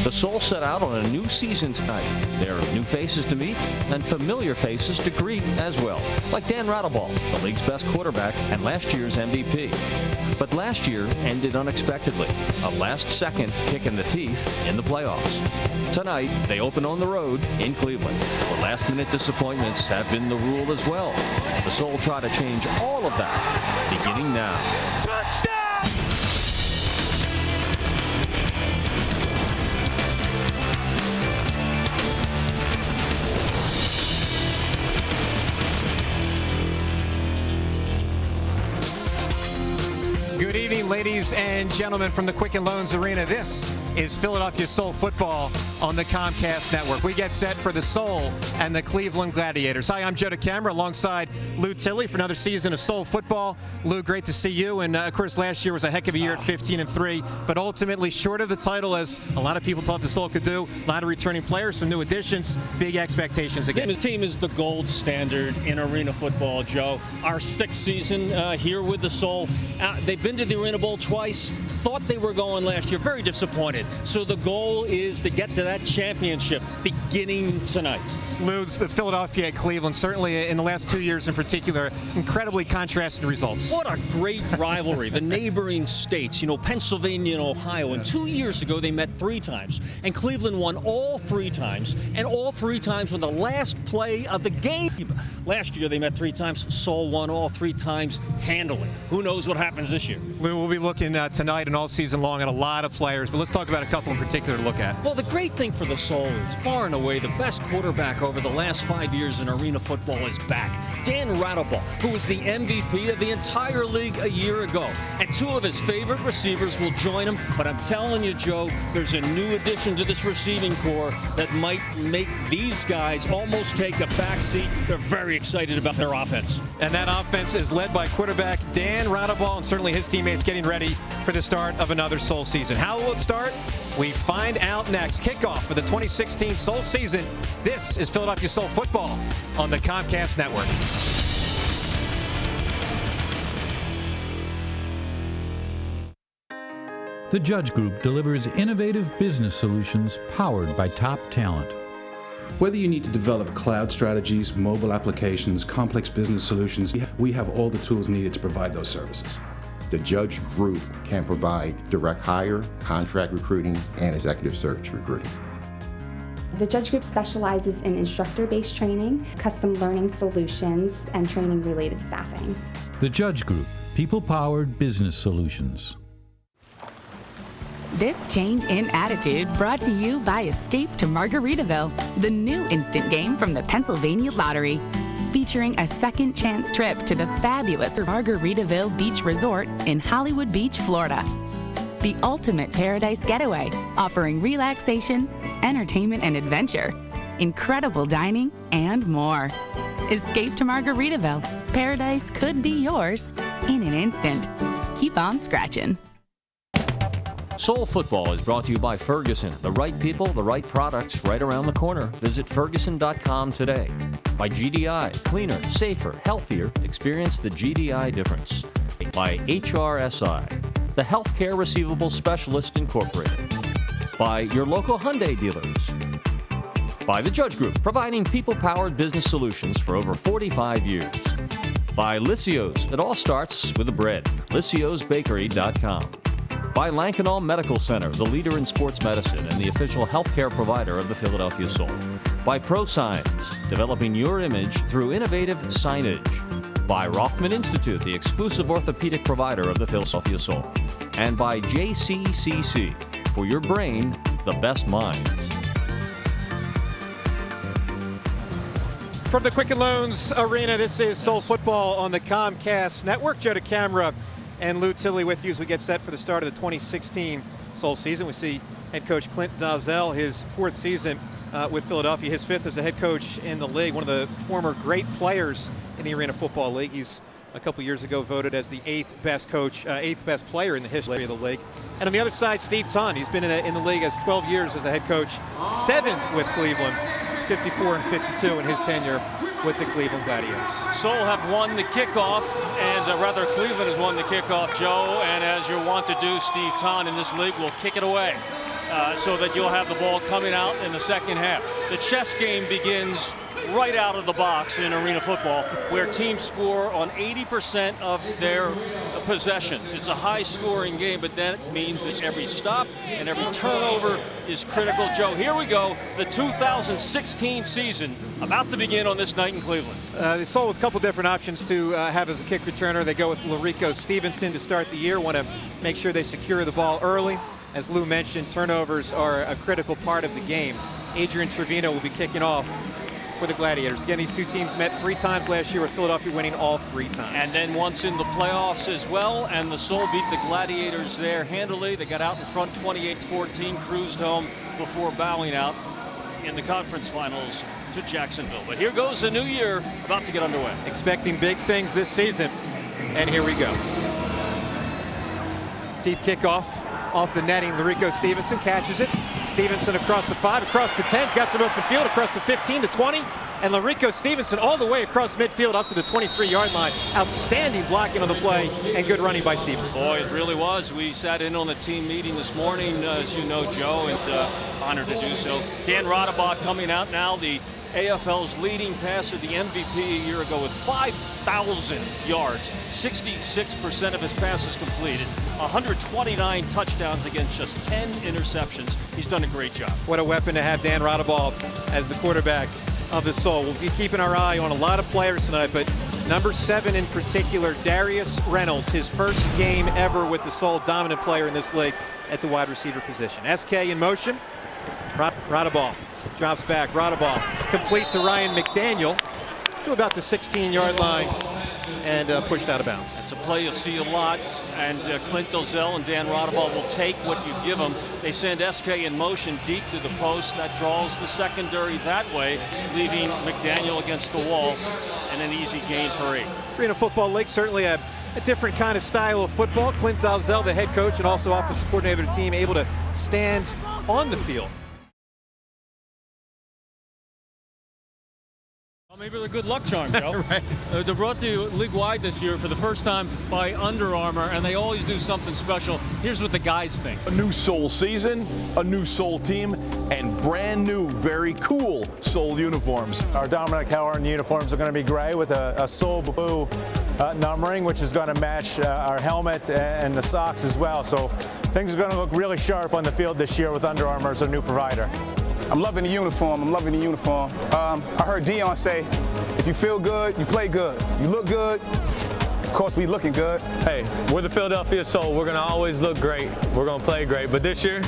The Soul set out on a new season tonight. There are new faces to meet and familiar faces to greet as well, like Dan Rattleball, the league's best quarterback and last year's MVP. But last year ended unexpectedly, a last-second kick in the teeth in the playoffs. Tonight, they open on the road in Cleveland, where last-minute disappointments have been the rule as well. The Soul try to change all of that, beginning now. Touchdown! Good evening, ladies and gentlemen, from the Quicken Loans Arena. This is Philadelphia Soul football on the Comcast Network. We get set for the Soul and the Cleveland Gladiators. Hi, I'm Joe DeCamara alongside Lou Tilley for another season of Soul football. Lou, great to see you. And, of course, last year was a heck of a year at 15-3, but ultimately short of the title, as a lot of people thought the Soul could do. A lot of returning players, some new additions, big expectations again. The team is the gold standard in arena football, Joe. Our sixth season here with the Soul. They've been to the Arena Bowl twice. Thought they were going last year. Very disappointed. So the goal is to get to that championship beginning tonight. Lou, the Philadelphia at Cleveland, certainly in the last 2 years in particular, incredibly contrasted results. What a great rivalry. The neighboring states, Pennsylvania and Ohio. And 2 years ago, they met 3 times. And Cleveland won all 3 times. And all 3 times on the last play of the game. Last year, they met 3 times. Soul won all 3 times handily. Who knows what happens this year? Lou, we'll be looking tonight and all season long at a lot of players, but let's talk about a couple in particular to look at. Well, the great thing for the Soul is far and away the best quarterback over the last 5 years in arena football is back. Dan Rattleball, who was the MVP of the entire league a year ago. And 2 of his favorite receivers will join him. But I'm telling you, Joe, there's a new addition to this receiving corps that might make these guys almost take a backseat. They're very excited about their offense. And that offense is led by quarterback Dan Rattleball and certainly his teammates getting ready for the start of another Soul season. How will it start? We find out next. Kickoff for the 2016 Soul season. This is Philadelphia Soul football on the Comcast Network. The Judge Group delivers innovative business solutions powered by top talent. Whether you need to develop cloud strategies, mobile applications, complex business solutions, we have all the tools needed to provide those services. The Judge Group can provide direct hire, contract recruiting, and executive search recruiting. The Judge Group specializes in instructor-based training, custom learning solutions, and training-related staffing. The Judge Group, people-powered business solutions. This change in attitude brought to you by Escape to Margaritaville, the new instant game from the Pennsylvania Lottery. Featuring a second chance trip to the fabulous Margaritaville Beach Resort in Hollywood Beach, Florida. The ultimate paradise getaway, offering relaxation, entertainment and adventure, incredible dining, and more. Escape to Margaritaville. Paradise could be yours in an instant. Keep on scratching. Soul Football is brought to you by Ferguson. The right people, the right products, right around the corner. Visit Ferguson.com today. By GDI, cleaner, safer, healthier. Experience the GDI difference. By HRSI, the Healthcare Receivable Specialist Incorporated. By your local Hyundai dealers. By the Judge Group, providing people-powered business solutions for over 45 years. By Lysios, it all starts with a bread. LysiosBakery.com. By Lankenau Medical Center, the leader in sports medicine and the official healthcare provider of the Philadelphia Soul. By ProScience, developing your image through innovative signage. By Rothman Institute, the exclusive orthopedic provider of the Philadelphia Soul. And by JCCC, for your brain, the best minds. From the Quicken Loans Arena, this is Soul Football on the Comcast Network. Joe DeCamara and Lou Tilley with you as we get set for the start of the 2016 Soul season. We see head coach Clint Dozzell, his 4th season with Philadelphia, his 5th as a head coach in the league, one of the former great players in the Arena Football League. He's a couple years ago voted as the 8th best coach, 8th best player in the history of the league. And on the other side, Steve Tunn. He's been in the league as 12 years as a head coach, 7 with Cleveland, 54 and 52 in his tenure with the Cleveland Gladiators. Soul have won the kickoff, and rather Cleveland has won the kickoff, Joe. And as you're wont to do, Steve Tunn in this league will kick it away. so that you'll have the ball coming out in the second half. The chess game begins right out of the box in arena football, where teams score on 80% of their possessions. It's a high-scoring game, but that means that every stop and every turnover is critical. Joe, here we go. The 2016 season about to begin on this night in Cleveland. They sold with a couple different options to have as a kick returner. They go with Larico Stevenson to start the year. Want to make sure they secure the ball early. As Lou mentioned, turnovers are a critical part of the game. Adrian Trevino will be kicking off for the Gladiators. Again, these two teams met 3 times last year, with Philadelphia winning all 3 times. And then once in the playoffs as well, and the Soul beat the Gladiators there handily. They got out in front 28-14, cruised home before bowing out in the conference finals to Jacksonville. But here goes the new year about to get underway. Expecting big things this season, and here we go. Deep kickoff off the netting. Larico Stevenson catches it. Stevenson across the 5, across the 10. He's got some open field across the 15, the 20. And Larico Stevenson all the way across midfield up to the 23-yard line. Outstanding blocking on the play and good running by Stevenson. Boy, it really was. We sat in on the team meeting this morning, as you know, Joe, and honored to do so. Dan Radabaugh coming out now, the AFL's leading passer, the MVP a year ago, with 5,000 yards, 66% of his passes completed, 129 touchdowns against just 10 interceptions. He's done a great job. What a weapon to have Dan Radabaugh as the quarterback of the Soul. We'll be keeping our eye on a lot of players tonight, but number 7 in particular, Darius Reynolds, his first game ever with the Soul, dominant player in this league at the wide receiver position. SK in motion. Radabaugh drops back. Radabaugh complete to Ryan McDaniel to about the 16-yard line and pushed out of bounds. That's a play you'll see a lot, and Clint Dozel and Dan Radabaugh will take what you give them. They send SK in motion deep to the post. That draws the secondary that way, leaving McDaniel against the wall, and an easy gain for 8. Arena Football League, certainly a different kind of style of football. Clint Dozel, the head coach and also offensive coordinator of the team, able to stand on the field. Well, maybe they're good luck charm, Joe. Right. They're brought to you league-wide this year for the first time by Under Armour, and they always do something special. Here's what the guys think. A new Soul season, a new Soul team, and brand new, very cool Soul uniforms. Our Dominic Howard uniforms are going to be gray with a Soul blue numbering, which is going to match our helmet and the socks as well. So things are going to look really sharp on the field this year with Under Armour as a new provider. I'm loving the uniform. I'm loving the uniform. I heard Dion say, if you feel good, you play good. You look good, of course we looking good. Hey, we're the Philadelphia Soul. We're going to always look great. We're going to play great. But this year,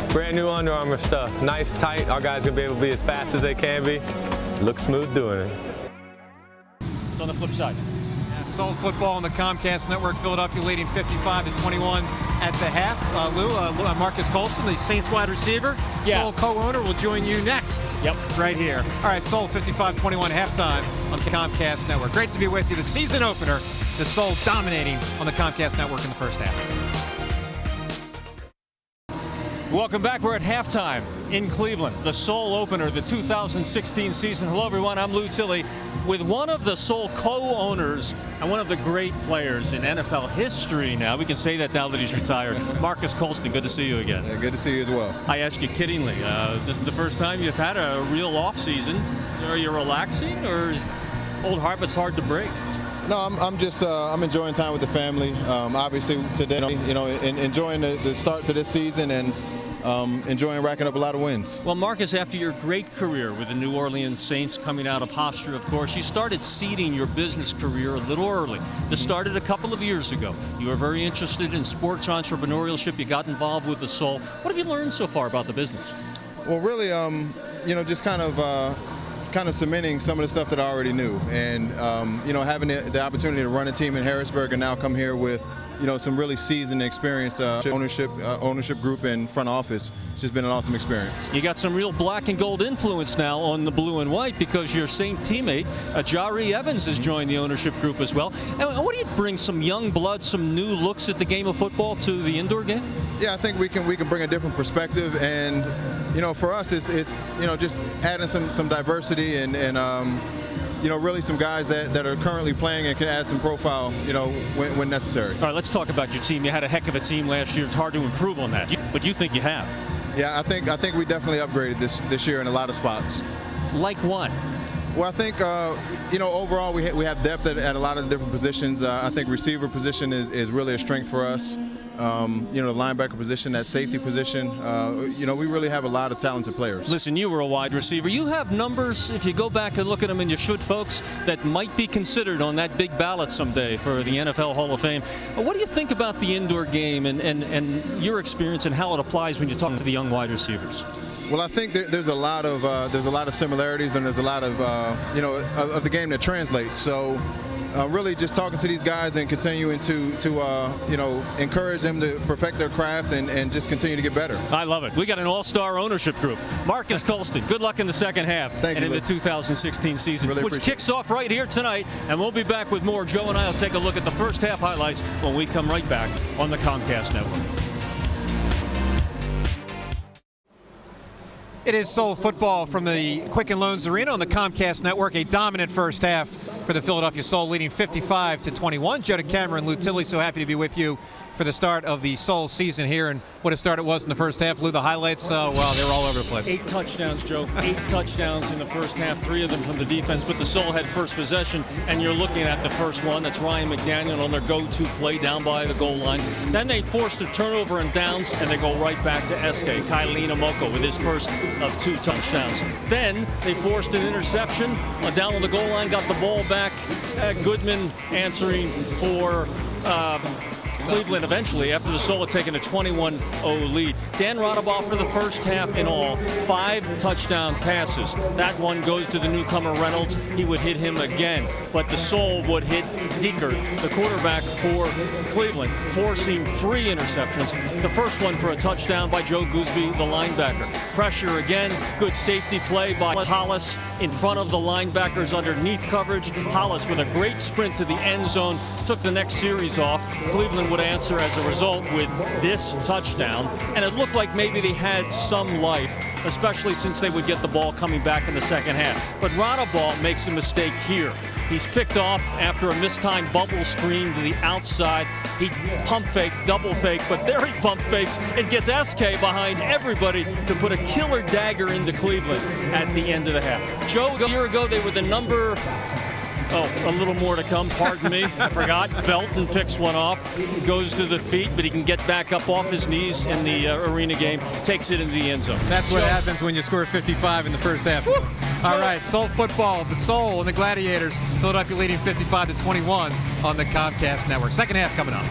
brand new Under Armour stuff. Nice, tight. Our guys going to be able to be as fast as they can be. Look smooth doing it. It's on the flip side. Soul Football on the Comcast Network. Philadelphia leading 55-21 at the half. Lou, Marcus Colston, the Saints wide receiver, Soul co-owner, will join you next. Yep. Right here. All right, Soul 55-21 halftime on the Comcast Network. Great to be with you. The season opener, the Soul dominating on the Comcast Network in the first half. Welcome back. We're at halftime in Cleveland. The Soul opener, the 2016 season. Hello, everyone. I'm Lou Tilley with one of the Soul co-owners and one of the great players in NFL history now. We can say that now that he's retired. Marcus Colston, good to see you again. Yeah, good to see you as well. I asked you kiddingly. This is the first time you've had a real off season. Are you relaxing, or is old habits hard to break? No, I'm just I'm enjoying time with the family. Obviously today, enjoying the start to this season and enjoying racking up a lot of wins. Well, Marcus, after your great career with the New Orleans Saints, coming out of Hofstra, of course, you started seeding your business career a little early. This started a couple of years ago. You were very interested in sports entrepreneurship. You got involved with the Soul. What have you learned so far about the business? Well, really, just kind of cementing some of the stuff that I already knew, and having the opportunity to run a team in Harrisburg and now come here with some really seasoned experience, ownership group and front office. It's just been an awesome experience. You got some real black and gold influence now on the blue and white because your same teammate, Jari Evans, has joined the ownership group as well. And what do you bring? Some young blood, some new looks at the game of football to the indoor game? Yeah, I think we can bring a different perspective, and for us, it's just adding some diversity and really some guys that are currently playing and can add some profile, when necessary. All right, let's talk about your team. You had a heck of a team last year. It's hard to improve on that, but you think you have. Yeah, I think we definitely upgraded this year in a lot of spots. Like what? Well, I think, overall we have depth at a lot of different positions. I think receiver position is really a strength for us. The linebacker position, that safety position, we really have a lot of talented players. Listen, you were a wide receiver. You have numbers, if you go back and look at them, and you should, folks, that might be considered on that big ballot someday for the NFL Hall of Fame. What do you think about the indoor game and your experience and how it applies when you talk to the young wide receivers? Well, I think there's a lot of similarities, and there's a lot of of the game that translates. So really just talking to these guys and continuing to encourage them to perfect their craft and just continue to get better. I love it. We got an all-star ownership group. Marcus Colston, good luck in the second half and in the 2016 season, really which kicks off right here tonight. And we'll be back with more. Joe and I will take a look at the first half highlights when we come right back on the Comcast Network. It is Soul Football from the Quicken Loans Arena on the Comcast Network. A dominant first half for the Philadelphia Soul, leading 55-21. Joe DeCamara and Lou Tilley, so happy to be with you for the start of the Soul season here. And what a start it was in the first half. Lou, the highlights, they were all over the place. 8 touchdowns, Joe. 8 touchdowns in the first half, 3 of them from the defense. But the Soul had first possession, and you're looking at the first one. That's Ryan McDaniel on their go-to play down by the goal line. Then they forced a turnover and downs, and they go right back to SK. Kylene Amoko with his first of 2 touchdowns. Then they forced an interception down on the goal line, got the ball back. Goodman answering for Cleveland eventually after the Soul had taken a 21-0 lead. Dan Rodabaugh for the first half in all, 5 touchdown passes. That one goes to the newcomer Reynolds. He would hit him again, but the Soul would hit Deeker, the quarterback for Cleveland, forcing 3 interceptions. The first one for a touchdown by Joe Gooseby, the linebacker. Pressure again, good safety play by Hollis in front of the linebackers underneath coverage. Hollis with a great sprint to the end zone, took the next series off. Cleveland would answer as a result with this touchdown, and it looked like maybe they had some life, especially since they would get the ball coming back in the second half. But Rodabaugh makes a mistake here. He's picked off after a mistimed bubble screen to the outside. He pump fake, double fake, but there he pump fakes and gets SK behind everybody to put a killer dagger into Cleveland at the end of the half. Joe, a year ago, they were the number... a little more to come, pardon me, I forgot. Belton picks one off, goes to the feet, but he can get back up off his knees in the arena game, takes it into the end zone. That's what happens when you score 55 in the first half. Woo! All right, Soul Football, the Soul and the Gladiators, Philadelphia leading 55-21 on the Comcast Network. Second half coming up.